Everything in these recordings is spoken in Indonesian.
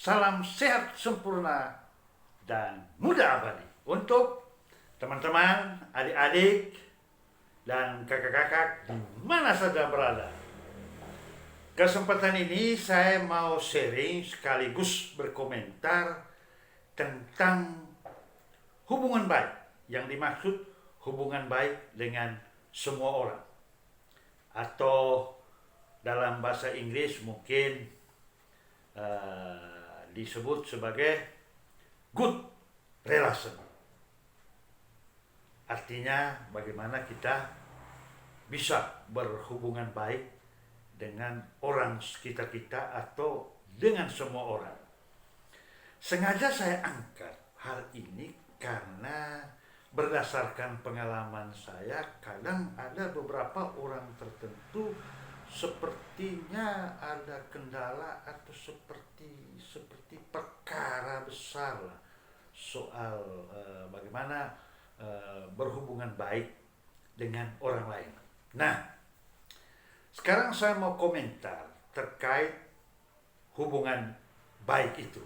Salam sehat sempurna dan muda abadi untuk teman-teman, adik-adik, dan kakak-kakak di mana saja berada. Kesempatan ini saya mau sharing sekaligus berkomentar tentang hubungan baik. Yang dimaksud hubungan baik dengan semua orang. Atau dalam bahasa Inggris mungkin disebut sebagai good relation. Artinya bagaimana kita bisa berhubungan baik dengan orang sekitar kita atau dengan semua orang. Sengaja saya angkat hal ini karena berdasarkan pengalaman saya, kadang ada beberapa orang tertentu sepertinya ada kendala atau seperti perkara besar lah soal bagaimana berhubungan baik dengan orang lain. Nah, sekarang saya mau komentar terkait hubungan baik itu.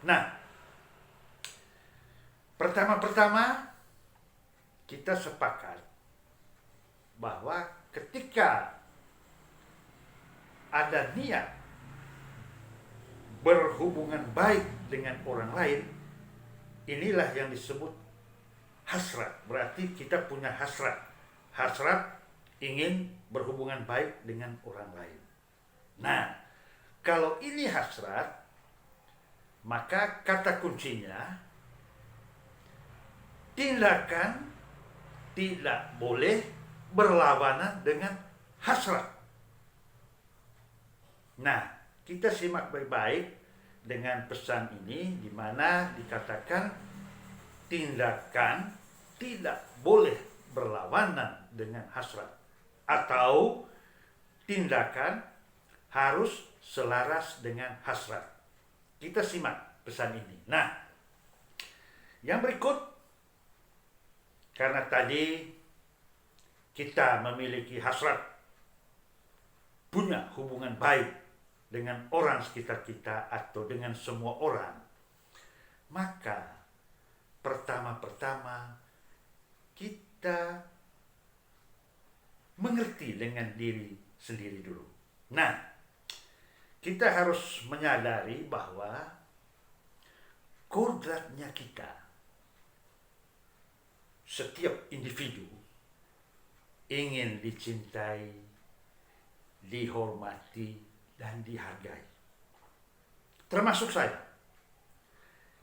Nah, pertama-tama kita sepakat bahwa ketika ada niat berhubungan baik dengan orang lain, inilah yang disebut hasrat. Berarti kita punya hasrat. Hasrat ingin berhubungan baik dengan orang lain. Nah, kalau ini hasrat, maka kata kuncinya tindakan tidak boleh berlawanan dengan hasrat. Nah, kita simak baik-baik dengan pesan ini di mana dikatakan tindakan tidak boleh berlawanan dengan hasrat atau tindakan harus selaras dengan hasrat. Kita simak pesan ini. Nah, yang berikut, karena tadi kita memiliki hasrat punya hubungan baik dengan orang sekitar kita atau dengan semua orang, maka pertama-tama kita mengerti dengan diri sendiri dulu. Nah, kita harus menyadari bahwa kodratnya kita, setiap individu ingin dicintai, dihormati, dan dihargai. Termasuk saya.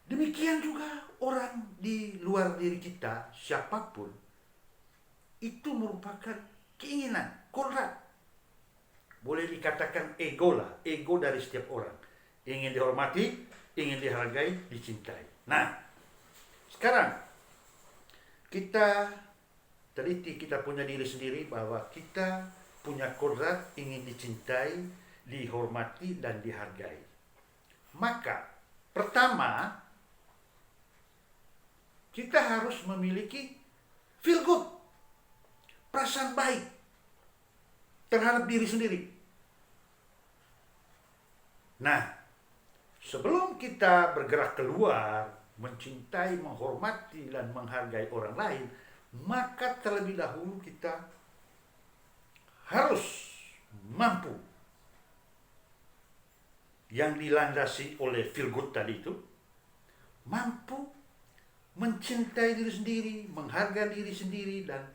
Demikian juga orang di luar diri kita, siapapun, itu merupakan keinginan, kodrat. Boleh dikatakan ego lah, ego dari setiap orang. Ingin dihormati, ingin dihargai, dicintai. Nah, sekarang kita teliti, kita punya diri sendiri bahwa kita punya kodrat ingin dicintai, dihormati, dan dihargai. Maka pertama, kita harus memiliki feel good, perasaan baik terhadap diri sendiri. Nah, sebelum kita bergerak keluar, mencintai, menghormati, dan menghargai orang lain, maka terlebih dahulu kita harus mampu yang dilandasi oleh feel good tadi itu, mampu mencintai diri sendiri, menghargai diri sendiri, dan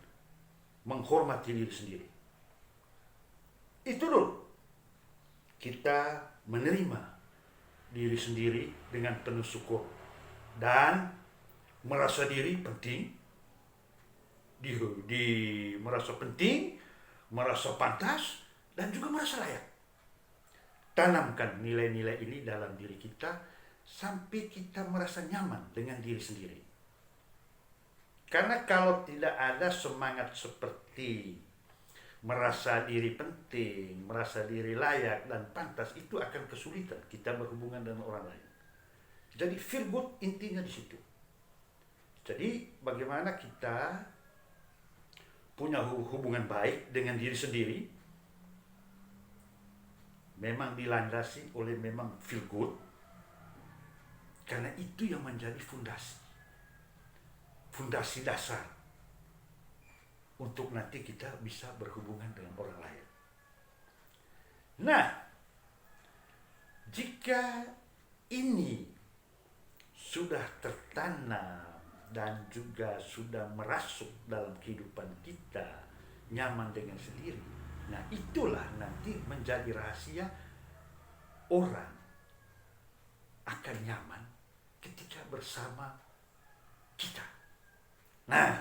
menghormati diri sendiri. Itu dulu. Kita menerima diri sendiri dengan penuh syukur dan merasa diri penting, merasa penting, merasa pantas, dan juga merasa layak. Tanamkan nilai-nilai ini dalam diri kita sampai kita merasa nyaman dengan diri sendiri. Karena kalau tidak ada semangat seperti merasa diri penting, merasa diri layak dan pantas, itu akan kesulitan kita berhubungan dengan orang lain. Jadi feel good intinya di situ. Jadi bagaimana kita punya hubungan baik dengan diri sendiri, memang dilandasi oleh memang feel good, Karena itu yang menjadi fondasi dasar untuk nanti kita bisa berhubungan dengan orang lain. Nah, jika ini sudah tertanam dan juga sudah merasuk dalam kehidupan kita, nyaman dengan sendiri, nah itulah nanti menjadi rahasia orang akan nyaman ketika bersama kita. Nah,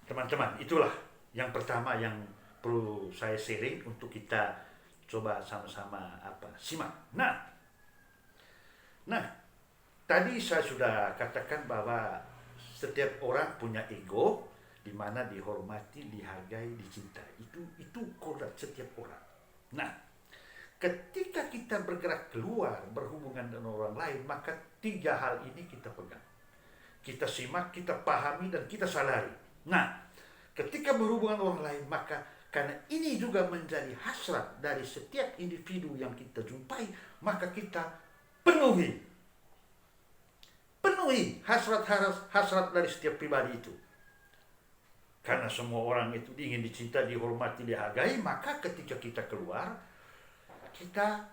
teman-teman, itulah yang pertama yang perlu saya sharing untuk kita coba sama-sama simak. Nah, tadi saya sudah katakan bahwa setiap orang punya ego, di mana dihormati, dihargai, dicintai. Itu kodrat setiap orang. Nah, ketika kita bergerak keluar, berhubungan dengan orang lain, maka 3 hal ini kita pegang. Kita simak, kita pahami, dan kita sadari. Nah, ketika berhubungan orang lain, maka karena ini juga menjadi hasrat dari setiap individu yang kita jumpai, maka kita penuhi hasrat dari setiap pribadi itu. Karena semua orang itu ingin dicinta, dihormati, dihargai, maka ketika kita keluar, kita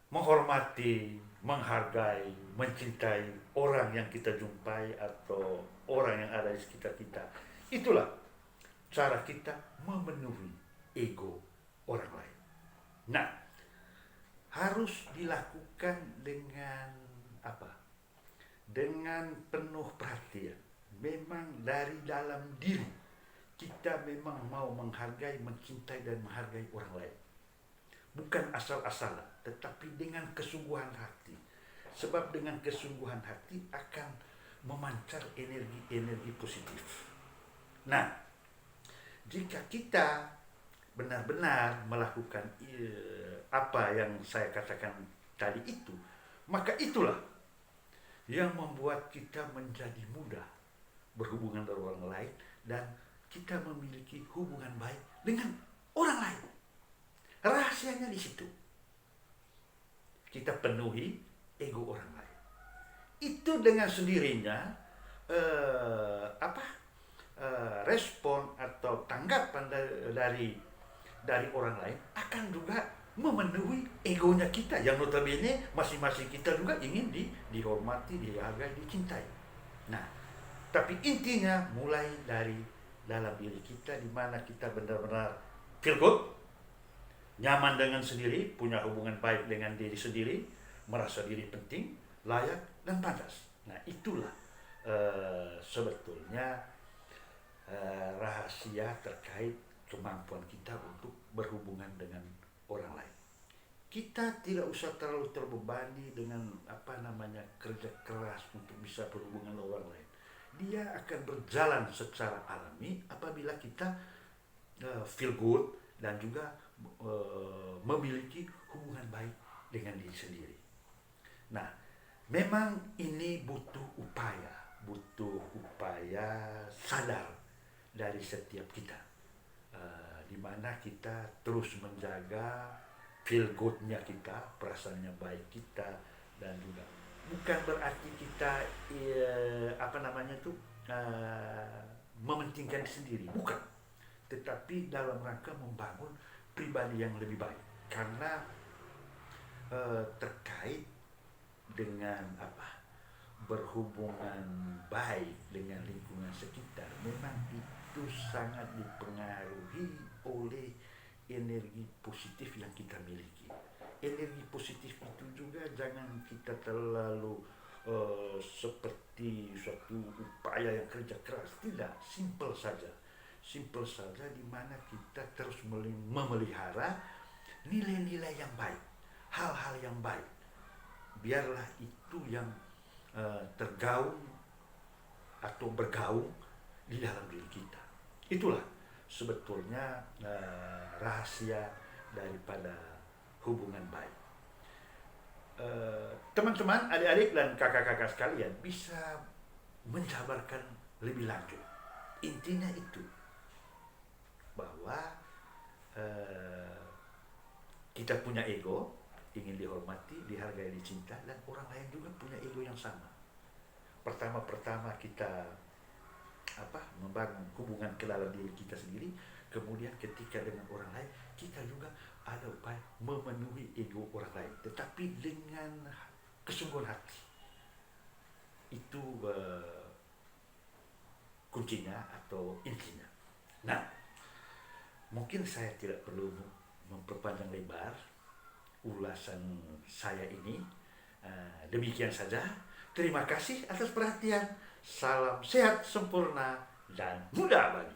menghormati, menghargai, mencintai orang yang kita jumpai atau orang yang ada di sekitar kita. Itulah cara kita memenuhi ego orang lain. Nah, harus dilakukan dengan dengan penuh perhatian. Memang dari dalam diri kita memang mau menghargai, mencintai, dan menghargai orang lain. Bukan asal-asalan, tetapi dengan kesungguhan hati. Sebab dengan kesungguhan hati akan memancar energi positif. Nah, jika kita benar-benar melakukan apa yang saya katakan tadi itu, maka itulah yang membuat kita menjadi mudah berhubungan dengan orang lain dan kita memiliki hubungan baik dengan orang lain. Rahasianya di situ. Kita penuhi ego orang lain. Itu dengan sendirinya respon atau tanggapan dari orang lain akan juga memenuhi egonya kita yang notabene masing-masing kita juga ingin dihormati, dihargai, dicintai. Nah, tapi intinya mulai dari dalam diri kita, di mana kita benar-benar feel good, nyaman dengan sendiri, punya hubungan baik dengan diri sendiri, merasa diri penting, layak, dan pantas. Nah, itulah sebetulnya rahasia terkait kemampuan kita untuk berhubungan dengan orang lain. Kita tidak usah terlalu terbebani dengan kerja keras untuk bisa berhubungan dengan orang lain. Dia akan berjalan secara alami apabila kita feel good dan juga memiliki hubungan baik dengan diri sendiri. Nah, memang ini butuh upaya sadar dari setiap kita, di mana kita terus menjaga feel good-nya kita, perasaannya baik kita, dan juga bukan berarti kita mementingkan sendiri, bukan, tetapi dalam rangka membangun pribadi yang lebih baik. Karena terkait dengan berhubungan baik dengan lingkungan sekitar, memang itu sangat dipengaruhi oleh energi positif yang kita miliki. Energi positif itu juga jangan kita terlalu seperti suatu upaya yang kerja keras. Tidak, simple saja di mana kita terus memelihara nilai-nilai yang baik, hal-hal yang baik. Biarlah itu yang tergaung atau bergaung di dalam diri kita. Itulah sebetulnya rahasia daripada hubungan baik. Teman-teman, adik-adik dan kakak-kakak sekalian bisa menjabarkan lebih lanjut. Intinya itu bahwa kita punya ego, ingin dihormati, dihargai, dicinta, dan orang lain juga punya ego yang sama. Pertama-pertama kita membangun hubungan ke dalam diri kita sendiri, kemudian ketika dengan orang lain kita juga ada upaya memenuhi ego orang lain, tetapi dengan kesungguhan hati. Itu kuncinya atau intinya. Nah, mungkin saya tidak perlu memperpanjang lebar ulasan saya ini. Demikian saja. Terima kasih atas perhatian. Salam sehat, sempurna, dan mudah abadi.